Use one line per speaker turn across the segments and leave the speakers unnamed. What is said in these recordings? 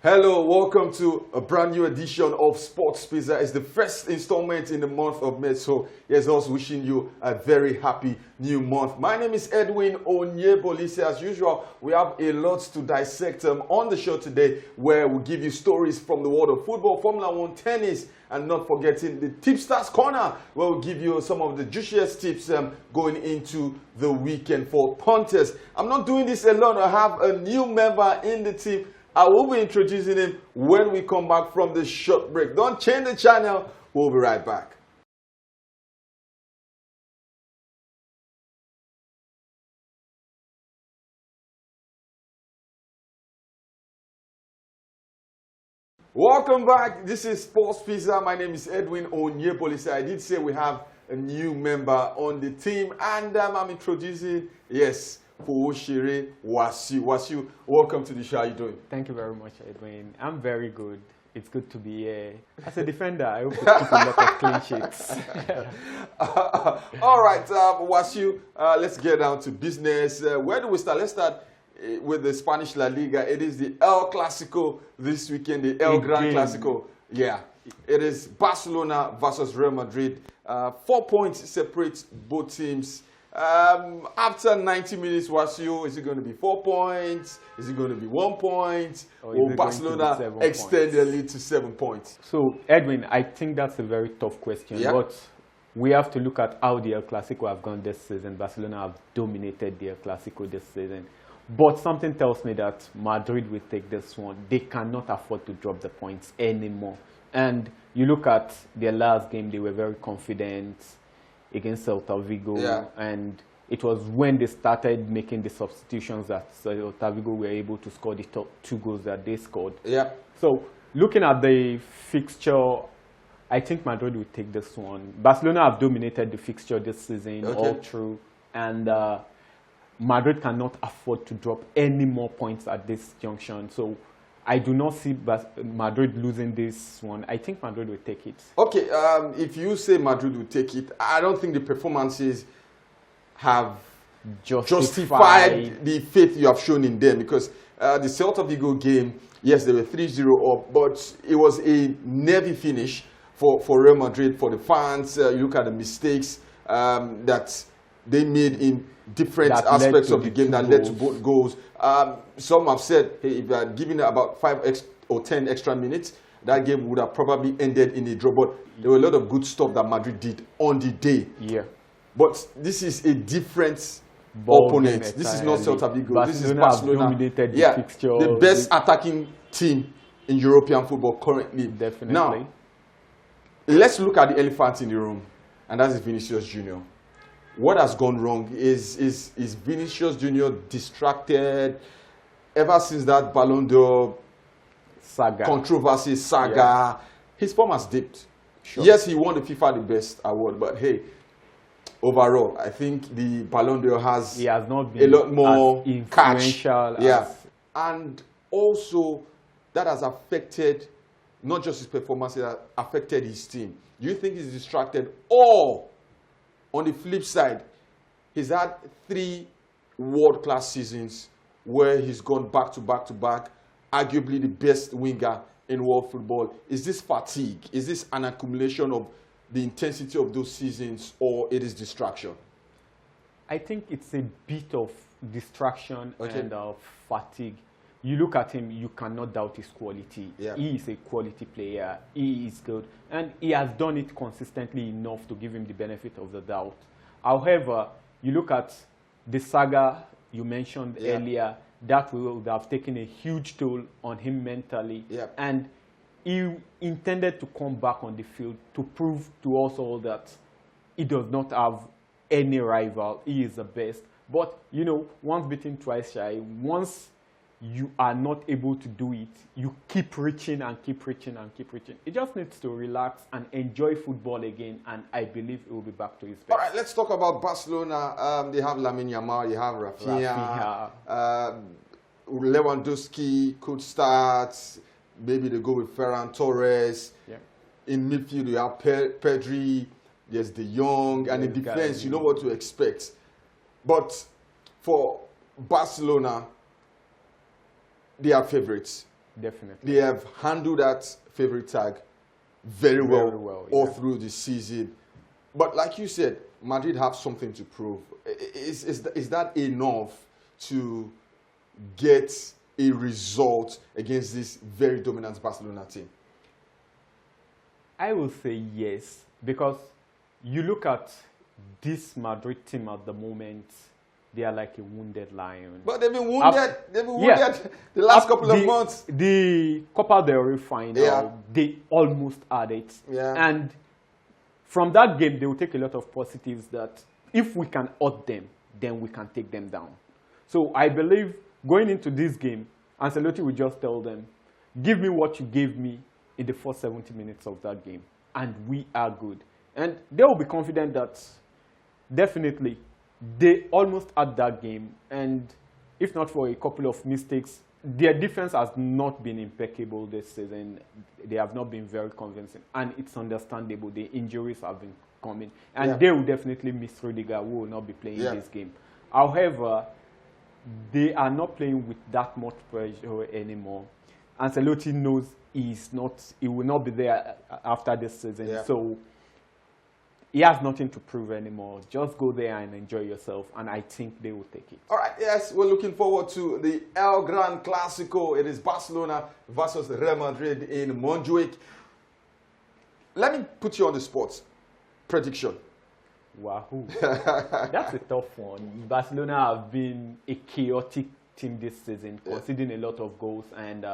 Hello, welcome to a brand new edition of Sports Pizza. It's the first installment in the month of May, so yes, also wishing you a very happy new month. My name is Edwin Onyebolise. As usual, we have a lot to dissect on the show today, where we give you stories from the world of football, Formula One, tennis, and not forgetting the Tipsters Corner, where we'll give you some of the juiciest tips going into the weekend for punters. I'm not doing this alone. I have a new member in the team. I will be introducing him when we come back from the short break. Don't change the channel. We'll be right back. Welcome back. This is Sports Pizza. My name is Edwin Onyebolise. I did say we have a new member on the team, and I'm introducing, yes, Fowoshere Wasiu. Wasiu, welcome to the show. How are you doing?
Thank you very much, Edwin. I'm very good. It's good to be here. As a defender, I hope to keep a lot of clean sheets.
All right, Wasiu, let's get down to business. Where do we start? Let's start with the Spanish La Liga. It is the El Clasico this weekend, the El Gran Clasico. Yeah, it is Barcelona versus Real Madrid. 4 points separate both teams. After 90 minutes, Wasiu, is it going to be 4 points? Is it going to be 1 point? Or Barcelona extend their lead to 7 points?
So, Edwin, I think that's a very tough question.
Yeah.
But we have to look at how the El Clasico have gone this season. Barcelona have dominated the El Clasico this season. But something tells me that Madrid will take this one. They cannot afford to drop the points anymore. And you look at their last game, they were very confident against Celta Vigo, and it was when they started making the substitutions that Celta Vigo were able to score the top 2 goals that they scored.
Yeah.
So looking at the fixture, I think Madrid will take this one. Barcelona have dominated the fixture this season all through, and Madrid cannot afford to drop any more points at this junction. So I do not see Madrid losing this one. I think Madrid will take it. Okay,
if you say Madrid will take it, I don't think the performances have justified the faith you have shown in them, because the Celta Vigo game, yes, they were 3-0 up, but it was a nervy finish for Real Madrid, for the fans. You look at the mistakes that they made in different aspects of the game that led to both goals. Some have said, hey, if you had given it about 5 or 10 extra minutes, that game would have probably ended in a draw. But there were a lot of good stuff that Madrid did on the day.
Yeah.
But this is a different opponent. This is not Celta Vigo. This is Barcelona. The best attacking team in European football currently.
Definitely.
Now, let's look at the elephant in the room, and that is Vinicius Junior. What has gone wrong? Is Vinicius Junior distracted ever since that Ballon d'Or controversy saga? His form has dipped. Sure. Yes, he won the FIFA the Best award, but hey, overall, I think the Ballon d'Or has
not been
a lot more
influential.
And also that has affected not just his performance, it has affected his team. Do you think he's distracted, or on the flip side, he's had 3 world-class seasons where he's gone back to back to back, arguably the best winger in world football? Is this fatigue? Is this an accumulation of the intensity of those seasons, or it is distraction?
I think it's a bit of distraction and fatigue. You look at him, you cannot doubt his quality. Yeah. He is a quality player. He is good. And he has done it consistently enough to give him the benefit of the doubt. However, you look at the saga you mentioned earlier, that would have taken a huge toll on him mentally. Yeah. And he intended to come back on the field to prove to us all that he does not have any rival. He is the best. But, you know, once beaten, twice shy. Once you are not able to do it, you keep reaching and keep reaching and keep reaching. He just needs to relax and enjoy football again, and I believe he will be back to his best.
All right, let's talk about Barcelona. They have Lamine Yamal, you have Rafinha. Lewandowski could start. Maybe they go with Ferran Torres. Yeah. In midfield, you have Pedri. There's De Jong. And in defense, you know what to expect. But for Barcelona, they are favorites.
Definitely.
They have handled that favorite tag very well all through the season. But like you said, Madrid have something to prove. Is that enough to get a result against this very dominant Barcelona team?
I will say yes, because you look at this Madrid team at the moment, they are like a wounded lion.
But they've been wounded. They've been wounded the last couple of months.
The Copa del Rey final, they almost had it.
Yeah.
And from that game, they will take a lot of positives that if we can out them, then we can take them down. So I believe going into this game, Ancelotti will just tell them, give me what you gave me in the first 70 minutes of that game, and we are good. And they will be confident that definitely they almost had that game, and if not for a couple of mistakes, their defense has not been impeccable this season. They have not been very convincing, and it's understandable. The injuries have been coming, and they will definitely miss Rudiger, who will not be playing this game. However, they are not playing with that much pressure anymore. Ancelotti knows he will not be there after this season, so he has nothing to prove anymore. Just go there and enjoy yourself, and I think they will take it.
All right, yes, we're looking forward to the El Gran Clásico. It is Barcelona versus Real Madrid in Montjuic. Let me put you on the spot. Prediction.
Wahoo. That's a tough one. Barcelona have been a chaotic team this season, conceding a lot of goals and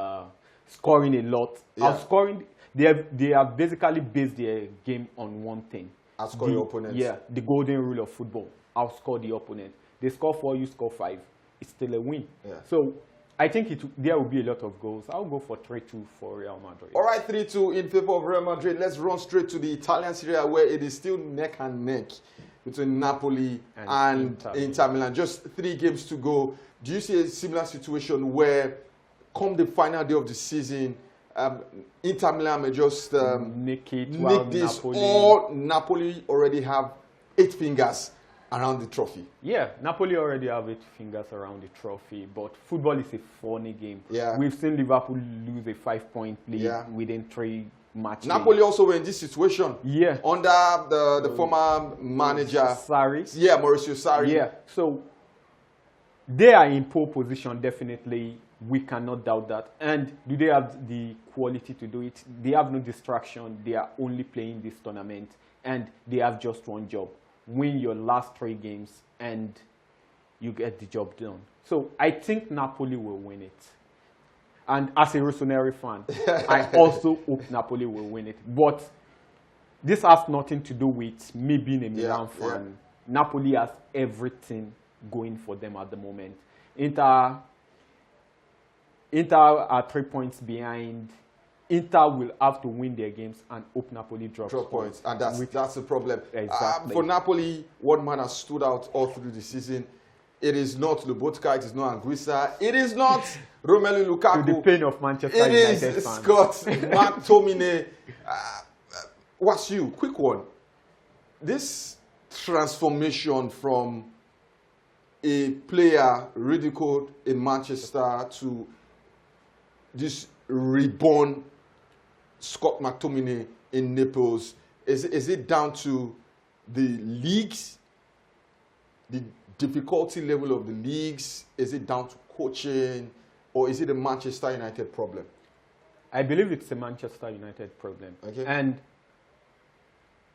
scoring a lot. Outscoring, they have basically based their game on one thing.
Outscore your opponent.
Yeah, the golden rule of football. Outscore the opponent. They score 4, you score 5. It's still a win.
Yeah.
So I think there will be a lot of goals. I'll go for 3-2 for Real Madrid.
All right, 3-2 in favor of Real Madrid. Let's run straight to the Italian Serie A, where it is still neck and neck between Napoli and Inter Milan. Just 3 games to go. Do you see a similar situation where, come the final day of the season, Inter Milan may just
nick
this,
Napoli.
or Napoli already have 8 fingers around the trophy?
Yeah, Napoli already have 8 fingers around the trophy, but football is a funny game.
Yeah.
We've seen Liverpool lose a 5-point lead within 3 matches.
Napoli also were in this situation under the former manager
Sarri.
Yeah, Mauricio Sarri.
Yeah, so they are in pole position, definitely. We cannot doubt that. And do they have the quality to do it? They have no distraction. They are only playing this tournament, and they have just one job: win your last 3 games, and you get the job done. So I think Napoli will win it. And as a Rossoneri fan, I also hope Napoli will win it. But this has nothing to do with me being a Milan fan. Napoli has everything going for them at the moment. Inter are 3 points behind. Inter will have to win their games and hope Napoli drop points.
And that's the problem.
Exactly.
For Napoli, one man has stood out all through the season. It is not Lobotka, it is not Anguissa, it is not Romelu Lukaku.
To the pain of Manchester
It
United
is
fans.
Scott McTominay. What's you? Quick one. This transformation from a player ridiculed in Manchester to this reborn Scott McTominay in Naples, is it down to the leagues, the difficulty level of the leagues? Is it down to coaching, or is it a Manchester United problem?
I believe it's a Manchester United problem.
Okay.
And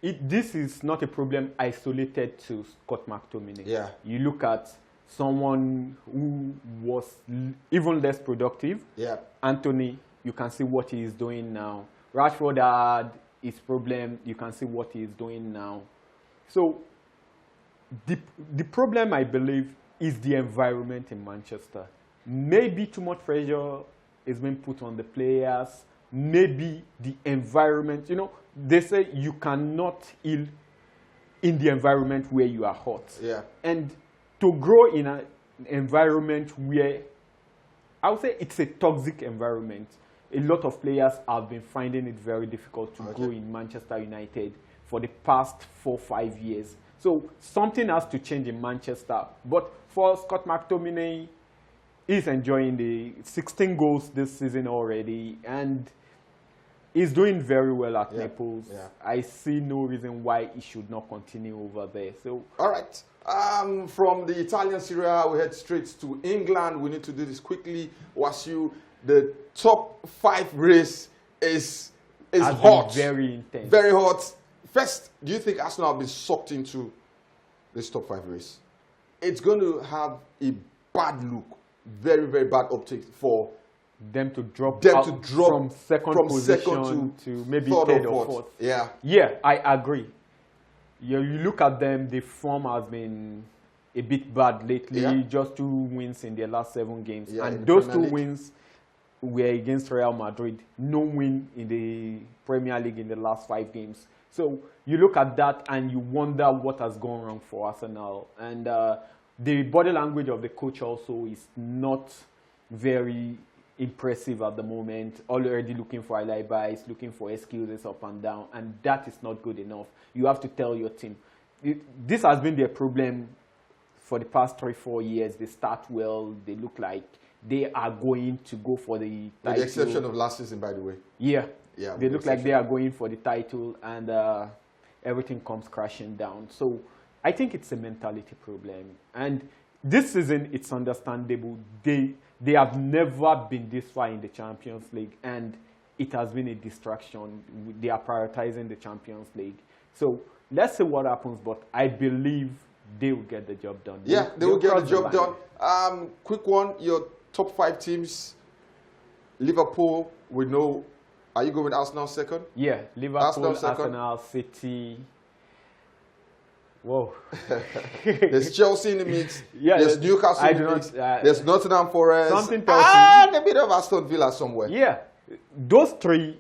this is not a problem isolated to Scott McTominay.
Yeah.
You look at someone who was even less productive.
Yeah.
Anthony, you can see what he is doing now. Rashford had his problem. You can see what he is doing now. So the problem, I believe, is the environment in Manchester. Maybe too much pressure is being put on the players. Maybe the environment, they say you cannot heal in the environment where you are hot.
Yeah.
And to grow in an environment where, I would say it's a toxic environment, a lot of players have been finding it very difficult to grow in Manchester United for the past 4-5 years. So something has to change in Manchester. But for Scott McTominay, he's enjoying the 16 goals this season already, and he's doing very well at Naples.
Yeah.
I see no reason why he should not continue over there. So,
all right. From the Italian Serie A, we head straight to England. We need to do this quickly. Wasu, the top 5 race is hot.
Very intense.
Very hot. First, do you think Arsenal will be sucked into this top 5 race? It's going to have a bad look. Very, very bad optics for
them to drop from
second
position to maybe third or fourth.
Yeah.
Yeah, I agree. You look at them, the form has been a bit bad lately.
Yeah.
Just 2 wins in their last 7 games.
Yeah,
and those 2 wins were against Real Madrid. No win in the Premier League in the last 5 games. So you look at that and you wonder what has gone wrong for Arsenal. And the body language of the coach also is not very impressive at the moment. Already looking for alibis, looking for excuses up and down, and that is not good enough. You have to tell your team. This has been their problem for the past 3-4 years. They start well. They look like they are going to go for the title.
With the exception of last season, by the way.
Yeah.
Yeah.
They look like they are going for the title, and everything comes crashing down. So I think it's a mentality problem. And this season, it's understandable. They have never been this far in the Champions League, and it has been a distraction. They are prioritizing the Champions League. So let's see what happens, but I believe they will get the job done.
Yeah, they will get the job done. Quick one, your top 5 teams. Liverpool, we know. Are you going with Arsenal second?
Yeah, Liverpool, Arsenal, City. Whoa.
There's Chelsea in the mix.
Yeah,
there's Newcastle in the mix. There's Nottingham Forest.
Something tells me.
A bit of Aston Villa somewhere.
Yeah, those three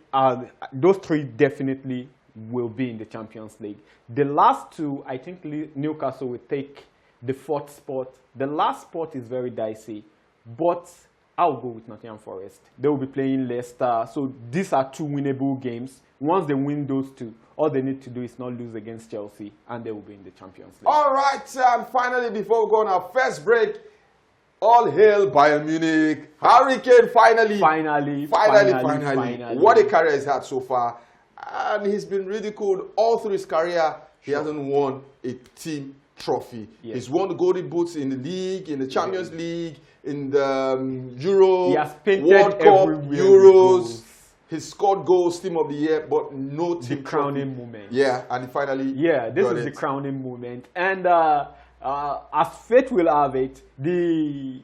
definitely will be in the Champions League. The last 2, I think Newcastle will take the 4th spot. The last spot is very dicey, but I'll go with Nottingham Forest. They will be playing Leicester. So these are 2 winnable games. Once they win those 2, all they need to do is not lose against Chelsea, and they will be in the Champions League.
All right, and finally, before we go on our first break, all hail Bayern Munich. Harry Kane finally. What a career he's had so far. And he's been ridiculed all through his career. He hasn't won a team trophy. Yes. He's won the Golden Boots in the league, in the Champions League, in the Euro,
he has painted
World Cup,
Euros.
He scored goals, team of the year, but no team
the crowning
trophy.
moment.
Yeah, and finally
this is the crowning moment. And as fate will have it, the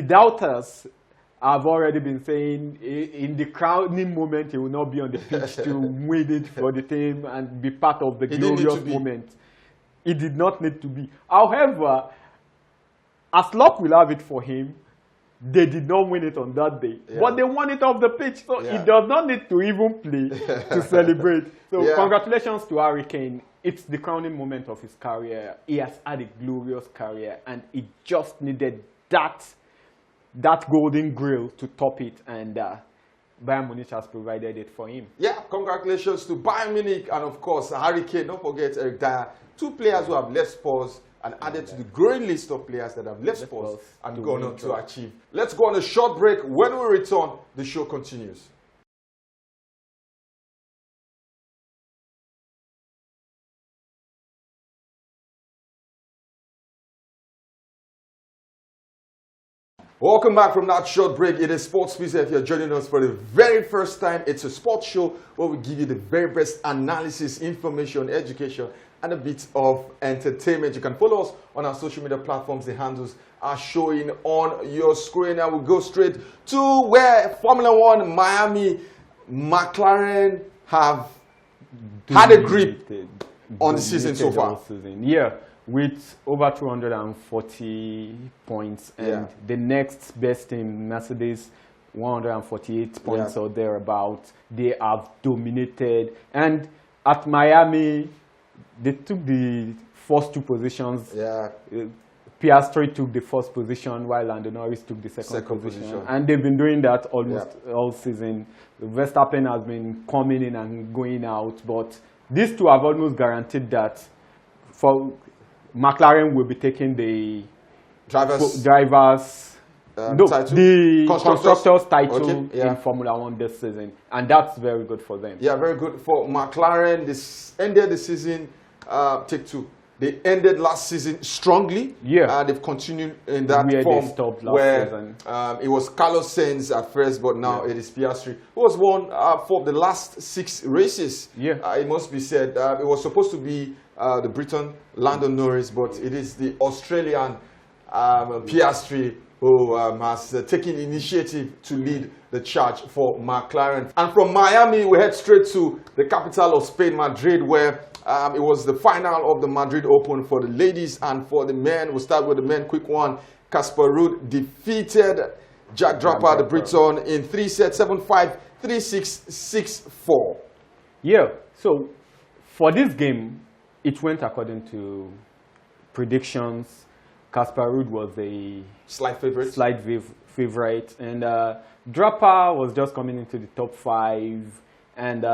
doubters have already been saying in the crowning moment he will not be on the pitch to win it for the team and be part of the glorious moment. It did not need to be. However, as luck will have it for him, they did not win it on that day. Yeah. But they won it off the pitch, so he does not need to even play to celebrate. So congratulations to Harry Kane. It's the crowning moment of his career. He has had a glorious career, and he just needed that golden grill to top it, and Bayern Munich has provided it for him. Yeah,
congratulations to Bayern Munich, and of course Harry Kane. Don't forget Eric Dyer, 2 players who have left Spurs and added to the growing list of players that have left Spurs and gone on to achieve. Let's go on a short break. When we return, the show continues. Welcome back from that short break. It is Sports Pizza. If you're joining us for the very first time, it's a sports show where we give you the very best analysis, information, education, and a bit of entertainment. You can follow us on our social media platforms. The handles are showing on your screen. Now we'll go straight to where Formula One, Miami, McLaren have had a grip on the season so far.
Yeah. With over 240 points, and the next best team, Mercedes, 148 points or thereabout. They have dominated, and at Miami, they took the first 2 positions. Piastri took the first position, while Lando Norris took the second position, and they've been doing that almost all season. Verstappen has been coming in and going out, but these 2 have almost guaranteed that for McLaren will be taking the drivers no,
title?
the constructors title
okay,
in Formula One this season, and that's very good for them.
Yeah, very good for McLaren. This ended the season. Take two. They ended last season strongly.
Yeah,
they've continued in that
where
form
they stopped last
where
season.
It was Carlos Sainz at first, but now it is Piastri who has won for the last 6 races.
Yeah,
it must be said. It was supposed to be the Briton Lando Norris, but it is the Australian Piastri who has taken initiative to lead the charge for McLaren. And from Miami, we head straight to the capital of Spain, Madrid, where it was the final of the Madrid Open for the ladies and for the men. We'll start with the men. Quick one. Casper Ruud defeated Jack Draper, the Briton, in 3 sets, 7-5, 3-6, 6-4.
Yeah, so for this game, it went according to predictions. Casper Ruud was a slight favorite, and Draper was just coming into the top 5. And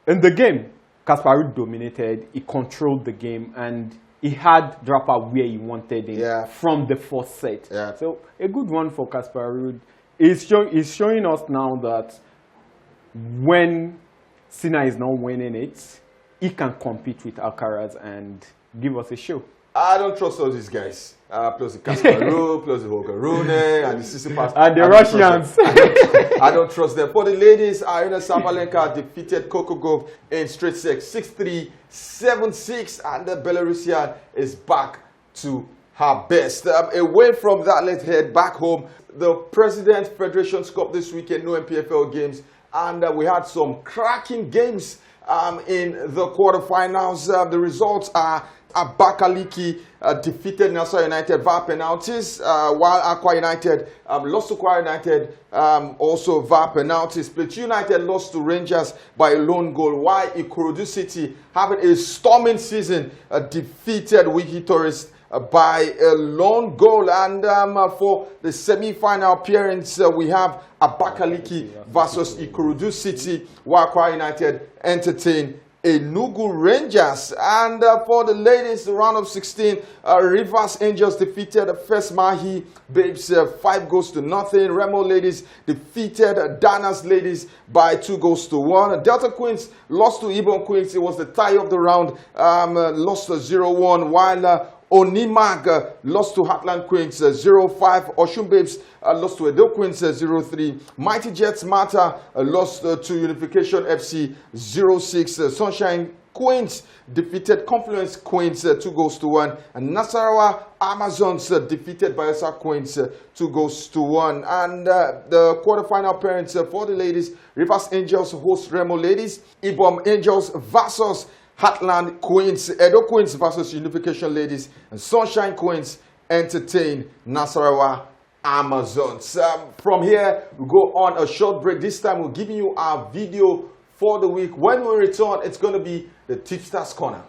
in the game, Casper Ruud dominated. He controlled the game, and he had Draper where he wanted him from the first set. Yeah. So a good one for Casper Ruud. He's showing us now that when Sinner is not winning it, he can compete with Alcaraz and give us a show.
I don't trust all these guys. Plus the Casper Ruud, plus the Holger Rune, and the Tsitsipas.
And the Russians.
I don't trust them. For the ladies, Aryna Sabalenka defeated Coco Gauff in straight sets, 6-3, 7-6, and the Belarusian is back to her best. Away from that, let's head back home. The President's Federation's Cup this weekend, no MPFL games, and we had some cracking games in the quarterfinals. The results are Abakaliki defeated Nassau United via penalties, while Aqua United lost to Kwara United also via penalties. Plateau United lost to Rangers by a lone goal, while Ikorodu City, having a storming season, defeated Wiki Tourist by a lone goal. And for the semi-final appearance, we have Abakaliki versus Ikorodu City, while Kwara United entertain Enugu Rangers. And for the ladies, the round of 16, Rivers Angels defeated First Mahi Babes 5-0. Remo Ladies defeated Danas Ladies by 2-1. Delta Queens lost to Ibon Queens. It was the tie of the round, lost 0-1, while Onimag lost to Heartland Queens 0-5. Oshun Babes lost to Edo Queens 0-3. Mighty Jets Mata lost to Unification FC 0-6. Sunshine Queens defeated Confluence Queens 2-1. And Nasarawa Amazons defeated Bayelsa Queens 2-1. And the quarterfinal appearance for the ladies, Rivers Angels host Remo Ladies. Ibom Angels versus Heartland Queens. Edo Queens versus Unification Ladies, and Sunshine Queens entertain Nasarawa Amazons. From here, we go on a short break. This time, we're giving you our video for the week. When we return, it's going to be the Tipsters Corner.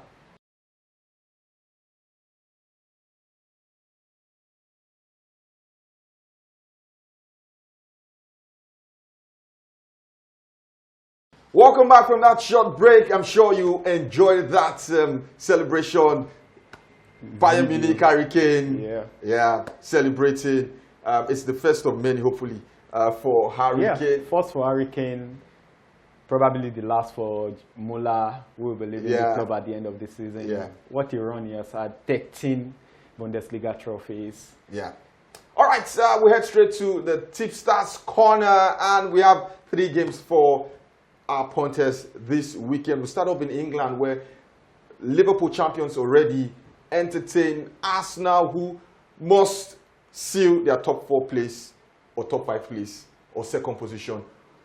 Welcome back from that short break. I'm sure you enjoyed that celebration. Bayern Munich Hurricane, celebrating. It's the first of many, hopefully, for Hurricane.
Yeah, first for Hurricane, probably the last for Muller, who will be leaving the club at the end of the season. Yeah. What he run, he has had 13 Bundesliga trophies.
Yeah. All right, we head straight to the Tipsters Corner, and we have 3 games for our punters this weekend. We start off in England, where Liverpool champions already entertain Arsenal, who must seal their top 4 place or top 5 place or second position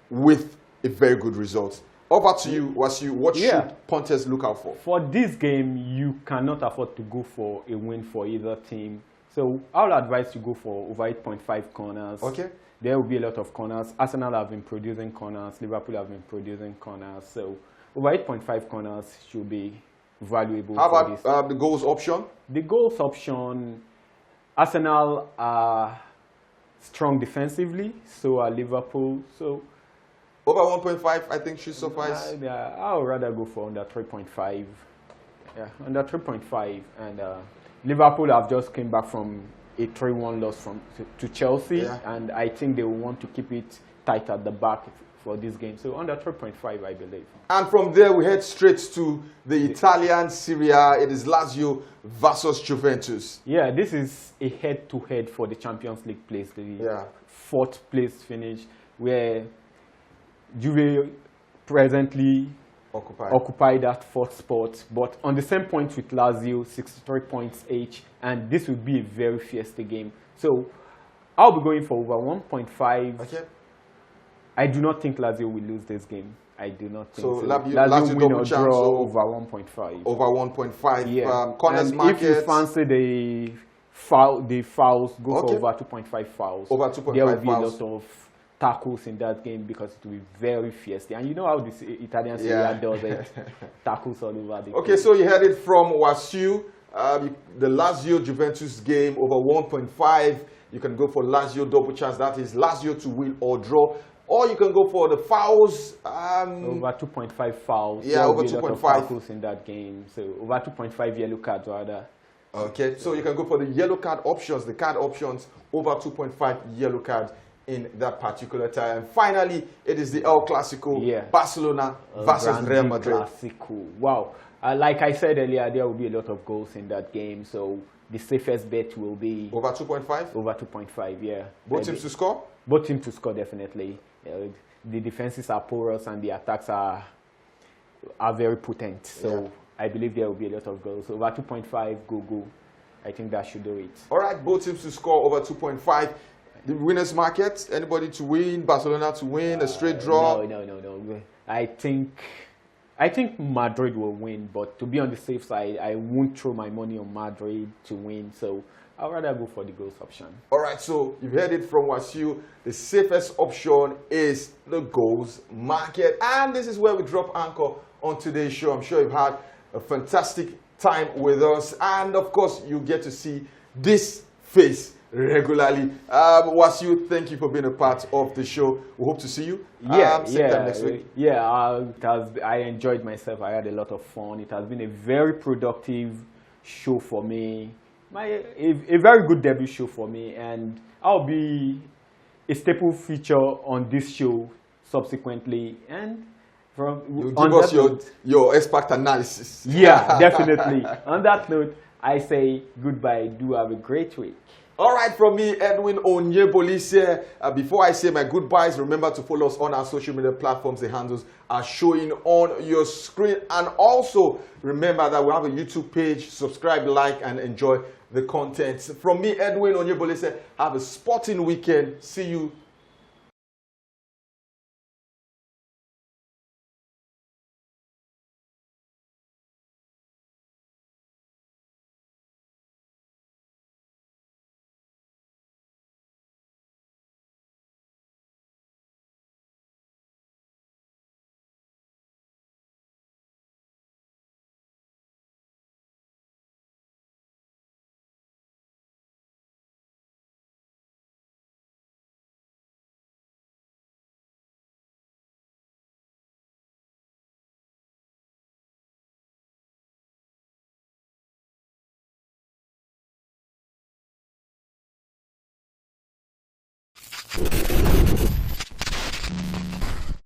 with a very good result. Over to you, Wasu. What should punters look out for?
For this game, you cannot afford to go for a win for either team. So I would advise you go for over 8.5 corners.
Okay.
There will be a lot of corners. Arsenal have been producing corners. Liverpool have been producing corners. So over 8.5 corners should be valuable.
How about the goals option?
The goals option, Arsenal are strong defensively. So are Liverpool. So
over 1.5, I think should suffice.
I would rather go for under 3.5. Yeah, under 3.5. And Liverpool have just came back from a 3-1 loss to Chelsea,
Yeah.
and I think they will want to keep it tight at the back for this game. So under 3.5, I believe.
And from there, we head straight to the Italian Serie A. It is Lazio versus Juventus.
Yeah, this is a head-to-head for the Champions League place, the fourth place finish, where Juve presently occupy that fourth spot, but on the same point with Lazio, 63 points each, and this will be a very fierce game. So I'll be going for over 1.5.
Okay.
I do not think Lazio will lose this game. I do not think
so.
Lazio win or draw over 1.5.
Over 1.5.
Yeah.
Corners market.
If you fancy the fouls, go for over 2.5 fouls.
Over 2.5
There will be
fouls.
a lot of tackles in that game because it will be very fierce. And you know how this Italian Serie A does it. Tackles all over the
Okay, so you heard it from Wasu. The Lazio Juventus game over 1.5. You can go for Lazio double chance. That is Lazio to win or draw. Or you can go for the fouls.
Over 2.5 fouls.
Yeah, over 2.5
a lot of tackles in that game. So over 2.5 yellow cards rather.
Okay, so you can go for the yellow card options, the card options, over 2.5 yellow cards in that particular time. And finally, it is the El Clasico, Barcelona versus Real Madrid.
Clasico. Wow. Like I said earlier, there will be a lot of goals in that game. So the safest bet will be
over 2.5?
Over 2.5, yeah.
Both teams to score?
Both teams to score, definitely. The defenses are porous and the attacks are very potent. So I believe there will be a lot of goals. Over 2.5, go. I think that should do it. All
right, both teams to score over 2.5. The winners market, anybody to win, Barcelona to win, a straight draw?
No. I think Madrid will win, but to be on the safe side, I won't throw my money on Madrid to win. So I'd rather go for the goals option. All
right, so you've heard it from Wasu. The safest option is the goals market. And this is where we drop anchor on today's show. I'm sure you've had a fantastic time with us. And of course, you get to see this face regularly. Wasu, thank you for being a part of the show. We hope to see you same time next week.
I enjoyed myself. I had a lot of fun. It has been a very productive show for me. A very good debut show for me, and I'll be a staple feature on this show subsequently. And
you give us your expert analysis.
Yeah, definitely. On that note, I say goodbye. Do have a great week.
All right, from me, Edwin Onyebolise. Before I say my goodbyes, remember to follow us on our social media platforms. The handles are showing on your screen. And also, remember that we have a YouTube page. Subscribe, like, and enjoy the content. From me, Edwin Onyebolise, have a sporting weekend. See you